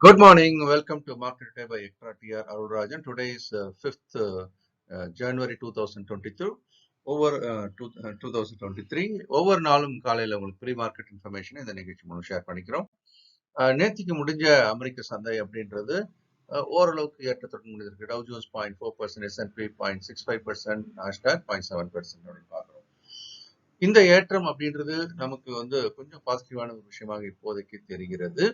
Good morning. Welcome to Market Day by ECTRA TR Arulrajhan. Today is 5th January 2022. Over 2023. ஒவ்வொரு நாளும் காலையில் உங்களுக்கு pre market information இந்த நிகழ்ச்சி மூலம் ஷேர் பண்ணிக்கிறோம். நேத்திக்கு முடிஞ்ச அமெரிக்க சந்தை அப்படின்றது ஓரளவுக்கு ஏற்றத்துடன் முடிஞ்சிருக்கு. டவ் ஜோன்ஸ் 0.4%, S&P 0.65%, நாஸ்டாக் 0.7% அப்படின்னு பார்க்குறோம். இந்த ஏற்றம் அப்படின்றது நமக்கு கொஞ்சம் பாசிட்டிவான ஒரு விஷயமாக இப்போதைக்கு தெரிகிறது.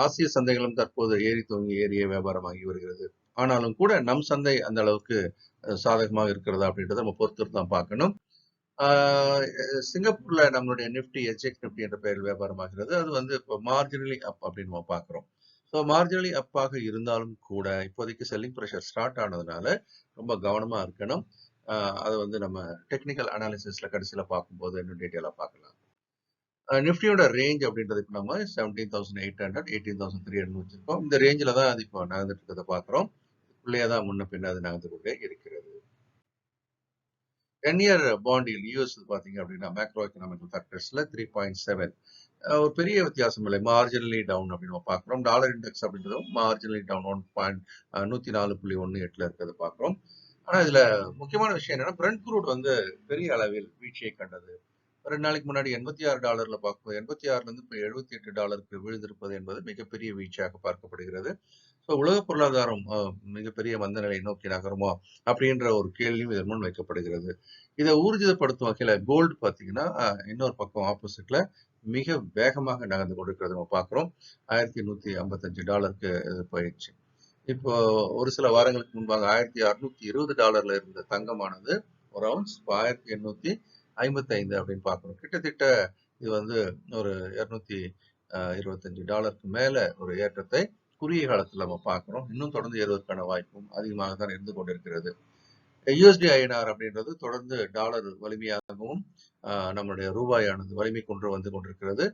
ஆசிய சந்தைகளும் தற்போது ஏறி துவங்கி ஏறிய வியாபாரமாகி வருகிறது. ஆனாலும் கூட நம் சந்தை அந்த அளவுக்கு சாதகமாக இருக்கிறதா அப்படின்றத நம்ம பொறுத்து தான் பார்க்கணும். சிங்கப்பூர்ல நம்மளுடைய நிப்டி HX நிப்டி என்ற பெயரில் வியாபாரமாகிறது. அது இப்போ மார்ஜினலி அப் அப்படின்னு நம்ம பார்க்கிறோம். ஸோ மார்ஜினலி அப்பாக இருந்தாலும் கூட இப்போதைக்கு செல்லிங் ப்ரெஷர் ஸ்டார்ட் ஆனதுனால ரொம்ப கவனமா இருக்கணும். அதை நம்ம டெக்னிக்கல் அனாலிசிஸ்ல கடைசியில் பார்க்கும்போது இன்னும் டீட்டெயிலாக பார்க்கலாம். நிஃப்டியோட ரேஞ்ச் அப்படின்றது இப்போ நம்ம 17,800 18,300 வச்சிருக்கோம். இந்த ரேஞ்சில் தான் அது இப்போ நகர்ந்துட்டு இருக்கிறத பார்க்குறோம். உள்ளே தான் முன்ன பின்ன அது நகர்ந்து கொண்டே இருக்கிறது. 10-year பாண்டில் யூஎஸ் பார்த்தீங்க அப்படின்னா மேக்ரோ எக்கனாமிக்கல் ஃபேக்டர்ஸ்ல 3.7 ஒரு பெரிய வித்தியாசம் இல்லை. மார்ஜினலி டவுன் அப்படின்னு நம்ம பார்க்குறோம். டாலர் இண்டெக்ஸ் அப்படின்றதும் மார்ஜினலி டவுன் 104.18 இருக்கிறத பார்க்குறோம். ஆனால் இதுல முக்கியமான விஷயம் என்னன்னா பிரெண்ட் குரூட் பெரிய அளவில் வீழ்ச்சியை கண்டது. 2 நாளைக்கு முன்னாடி $86 பார்க்கும். 86ல இருந்து இப்போ $78 விழுந்திருப்பது என்பது மிகப்பெரிய வீழ்ச்சியாக பார்க்கப்படுகிறது. ஸோ உலக பொருளாதாரம் மிகப்பெரிய மந்த நிலை நோக்கி நகருமா அப்படின்ற ஒரு கேள்வியும் இதன் முன் வைக்கப்படுகிறது. இதை ஊர்ஜிதப்படுத்தும் வகையில கோல்டு பார்த்தீங்கன்னா இன்னொரு பக்கம் ஆப்போசிட்ல மிக வேகமாக நகர்ந்து கொண்டிருக்கிறது நம்ம பார்க்குறோம். $1,155 இது போயிடுச்சு. இப்போ ஒரு சில வாரங்களுக்கு முன்பாக $1,620 இருந்த தங்கமானது ஒரு அவுன்ஸ் 1,855 அப்படின்னு பார்க்கணும். கிட்டத்தட்ட இது ஒரு $225 மேல ஒரு ஏற்றத்தை குறுகிய காலத்தில் நம்ம பார்க்கிறோம். இன்னும் தொடர்ந்து ஏறுவதற்கான வாய்ப்பும் அதிகமாக தான் இருந்து கொண்டிருக்கிறது. USD INR அப்படின்றது தொடர்ந்து டாலர் வலிமையாகவும் நம்மளுடைய ரூபாயானது வலிமை கொண்டு வந்து கொண்டிருக்கிறது.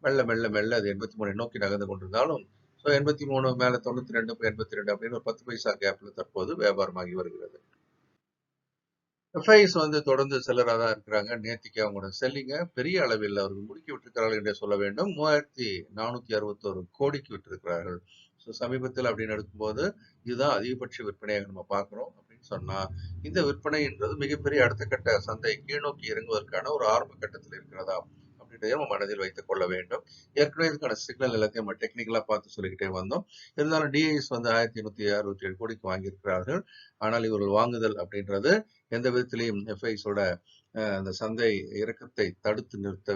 மெல்ல மெல்ல மெல்ல அது 83 நோக்கி நகர்ந்து கொண்டிருந்தாலும் 83 மேல 92 82 அப்படின்னு ஒரு 10 பைசா கேப்ல தற்போது வியாபாரமாகி வருகிறது. எஃப்ஐஸ் தொடர்ந்து செல்லராக தான் இருக்கிறாங்க. நேத்திக்கு அவங்களோட செல்லிங்க பெரிய அளவில் அவர்கள் முடுக்கி விட்டிருக்கிறார்கள் என்றே சொல்ல வேண்டும். 3,461 கோடிக்கு விட்டிருக்கிறார்கள். ஸோ சமீபத்தில் அப்படின்னு எடுக்கும்போது இதுதான் அதிகபட்ச விற்பனையாக நம்ம பார்க்கிறோம் அப்படின்னு சொன்னா இந்த விற்பனைன்றது மிகப்பெரிய அடுத்த கட்ட சந்தை கீழ்நோக்கி இறங்குவதற்கான ஒரு ஆரம்ப கட்டத்தில் இருக்கிறதா அப்படின்றதையும் நம்ம மனதில் வைத்துக் கொள்ள வேண்டும். ஏற்கனவே இதுக்கான சிக்னல் எல்லாத்தையும் நம்ம டெக்னிக்கலா பார்த்து சொல்லிக்கிட்டே வந்தோம். இருந்தாலும் டிஐஎஸ் 1,867 கோடிக்கு வாங்கியிருக்கிறார்கள். ஆனால் இவர்கள் வாங்குதல் அப்படின்றது எந்த விதத்திலையும் எஃப்ஐஸோட அந்த சந்தை இறக்கத்தை தடுத்து நிறுத்த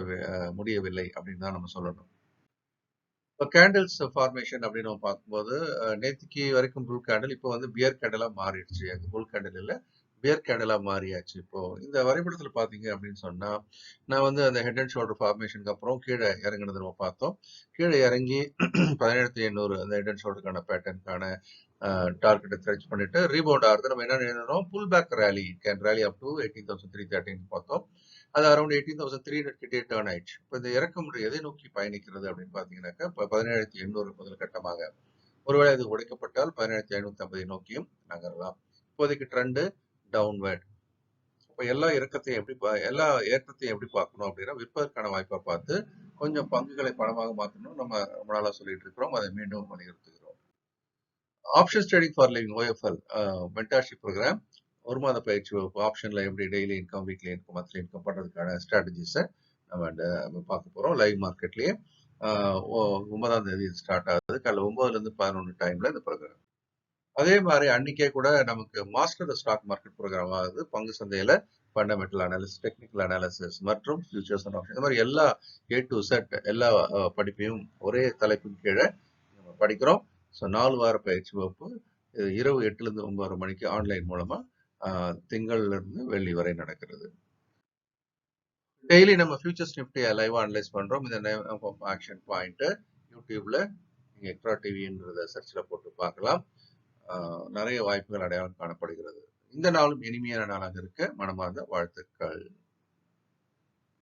முடியவில்லை அப்படின்னு தான் நம்ம சொல்லணும். இப்போ கேண்டில்ஸ் ஃபார்மேஷன் அப்படின்னு நம்ம பார்க்கும்போது நேத்திக்கு வரைக்கும் புல் கேண்டில் இப்போ பியர் கேண்டலா மாறிடுச்சு. அது புல் கேண்டில் இல்லை, பியர் கேண்டலா மாறியாச்சு. இப்போ இந்த வரைபடத்தில் பார்த்தீங்க அப்படின்னு சொன்னா நான் அந்த ஹெட் அண்ட் ஷோல்டர் ஃபார்மேஷனுக்கு அப்புறம் கீழே இறங்குனது நம்ம பார்த்தோம். கீழே இறங்கி 17,800 அந்த ஹெட் அண்ட் ஷோல்டருக்கான பேட்டர்னுக்கான டார்கெட்டை த்ரெச் பண்ணிட்டு ரீபவுண்ட் ஆகுது. நம்ம என்ன எழுதுறோம், pull back rally can rally up to 18,313 பார்த்தோம். அது அரௌண்ட் 18,300 கிட்டே டேர்ன் ஆயிடுச்சு. இப்போ இந்த இறக்கம் எதை நோக்கி பயணிக்கிறது அப்படின்னு பார்த்தீங்கன்னாக்கா இப்போ 17,800 முதல் கட்டமாக ஒருவேளை அது உடைக்கப்பட்டால் 17,550 நோக்கியும் நகரலாம். இப்போதைக்கு ட்ரெண்டு டவுன்வர்ட். இப்போ எல்லா எல்லா ஏற்றத்தையும் எப்படி பார்க்கணும் அப்படின்னா விற்பதற்கான வாய்ப்பை பார்த்து கொஞ்சம் பங்குகளை பணமாக மாற்றணும். நம்ம ரொம்ப நாளாக சொல்லிட்டு இருக்கிறோம், அதை மீண்டும் வலியுறுத்துகிறோம். Options trading for living OFL mentorship programme ஒரு மாத பயிற்சி வகுப்பு. ஆப்ஷன்ல எப்படி daily income, weekly income, monthly income பண்றதுக்கான ஸ்ட்ராட்டஜிஸை நம்ம பார்க்க போறோம். லைவ் மார்க்கெட்லயே 9ஆம் தேதி ஸ்டார்ட் ஆகுது. காலைல 9ல இருந்து 11 டைம்ல இந்த ப்ரோக்ராம். அதே மாதிரி அன்னைக்கே கூட நமக்கு மாஸ்டர் ஸ்டாக் மார்க்கெட் ப்ரோக்ராம் ஆகுது. பங்கு சந்தையில ஃபண்டமெண்டல் அனாலிசிஸ், டெக்னிக்கல் அனாலிசிஸ் மற்றும் ஃபியூச்சர்ஸ் அண்ட் ஆப்ஷன், இந்த மாதிரி எல்லா A to Z எல்லா படிப்பையும் ஒரே தலைப்பின் கீழே நம்ம படிக்கிறோம். ஸோ 4 வார பயிற்சி வகுப்பு இரவு 8ல இருந்து 9 மணிக்கு ஆன்லைன் மூலமா திங்கள்ல இருந்து வெள்ளி வரை நடக்கிறது. டெய்லி நம்ம ஃபியூச்சர்ஸ் நிஃப்டியை லைவா அனலைஸ் பண்றோம். இந்த நேம் ஆஃப் ஆக்ஷன் பாயிண்ட் யூடியூப்ல நீங்க எக்ட்ரா டிவின்றத சர்ச்ல போட்டு பார்க்கலாம். நிறைய வாய்ப்புகள் அடையாளம் காணப்படுகிறது. இந்த நாளும் இனிமையான நாளாக இருக்க மனமார்ந்த வாழ்த்துக்கள்.